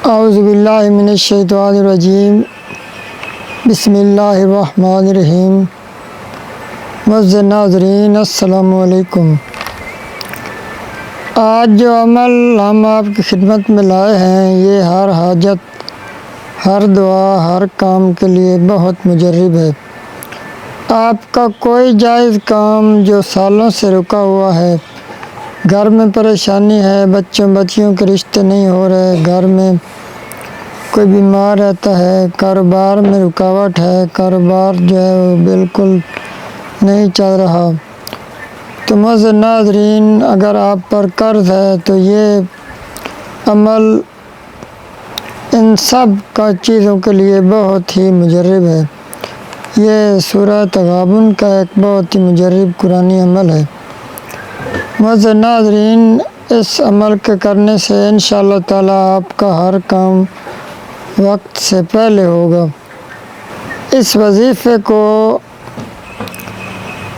اعوذ باللہ من الشیطان الرجیم بسم اللہ الرحمن الرحیم معزز ناظرین السلام علیکم۔ آج جو عمل ہم آپ کی خدمت میں لائے ہیں یہ ہر حاجت، ہر دعا، ہر کام کے لیے بہت مجرب ہے۔ آپ کا کوئی جائز کام جو سالوں سے رکا ہوا ہے، گھر میں پریشانی ہے، بچیوں کے رشتے نہیں ہو رہے، گھر میں کوئی بیمار رہتا ہے، کاروبار میں رکاوٹ ہے، کاروبار جو ہے وہ بالکل نہیں چل رہا، تو معزز ناظرین اگر آپ پر قرض ہے تو یہ عمل ان سب کا چیزوں کے لیے بہت ہی مجرب ہے۔ یہ سورہ تغابن کا ایک بہت ہی مجرب قرآنی عمل ہے۔ معزز ناظرین اس عمل کے کرنے سے انشاءاللہ تعالی آپ کا ہر کام وقت سے پہلے ہوگا۔ اس وظیفے کو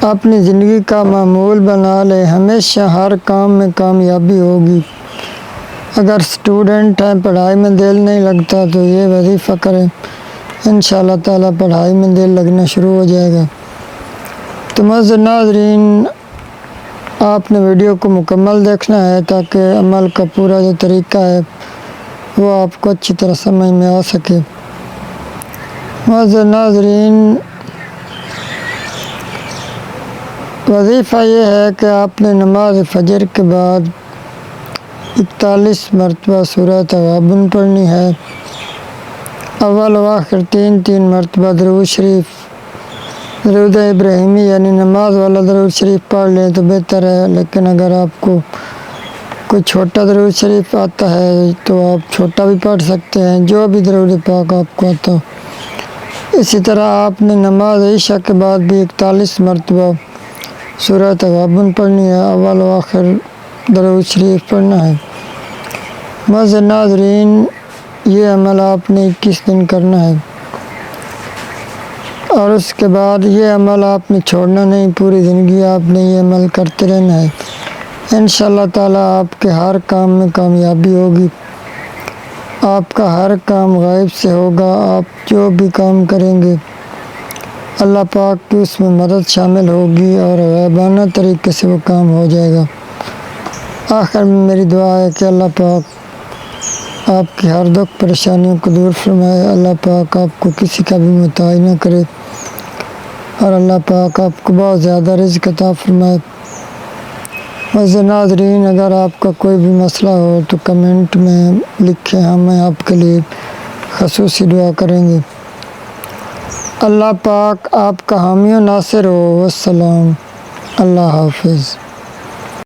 اپنی زندگی کا معمول بنا لیں، ہمیشہ ہر کام میں کامیابی ہوگی۔ اگر اسٹوڈنٹ ہیں، پڑھائی میں دل نہیں لگتا تو یہ وظیفہ کریں، انشاءاللہ تعالی پڑھائی میں دل لگنا شروع ہو جائے گا۔ تو معزز ناظرین آپ نے ویڈیو کو مکمل دیکھنا ہے تاکہ عمل کا پورا جو طریقہ ہے وہ آپ کو اچھی طرح سمجھ میں آ سکے۔ معزز ناظرین وظیفہ یہ ہے کہ آپ نے نماز فجر کے بعد 41 مرتبہ سورہ تغابن پڑھنی ہے۔ اول و آخر تین مرتبہ درود شریف، درود ابراہیمی یعنی نماز والا درود شریف پڑھ لیں تو بہتر ہے، لیکن اگر آپ کو کوئی چھوٹا درود شریف آتا ہے تو آپ چھوٹا بھی پڑھ سکتے ہیں، جو بھی درود پاک آپ کو آتا ہو۔ اسی طرح آپ نے نماز عشاء کے بعد بھی 41 مرتبہ سورہ تغابن پڑھنی ہے، اول و آخر درود شریف پڑھنا ہے۔ معزز ناظرین یہ عمل آپ نے 21 دن کرنا ہے، اور اس کے بعد یہ عمل آپ نے چھوڑنا نہیں، پوری زندگی آپ نے یہ عمل کرتے رہنا ہے۔ انشاءاللہ تعالی آپ کے ہر کام میں کامیابی ہوگی، آپ کا ہر کام غائب سے ہوگا، آپ جو بھی کام کریں گے اللہ پاک کی اس میں مدد شامل ہوگی اور غیبانہ طریقے سے وہ کام ہو جائے گا۔ آخر میں میری دعا ہے کہ اللہ پاک آپ کی ہر دکھ پریشانیوں کو دور فرمائے، اللہ پاک آپ کو کسی کا بھی محتاج نہ کرے، اور اللہ پاک آپ کو بہت زیادہ رزق عطا فرمائے۔ معزز ناظرین اگر آپ کا کوئی بھی مسئلہ ہو تو کمنٹ میں لکھیں، ہمیں آپ کے لیے خصوصی دعا کریں گے۔ اللہ پاک آپ کا حامی و ناصر ہو۔ والسلام، اللہ حافظ۔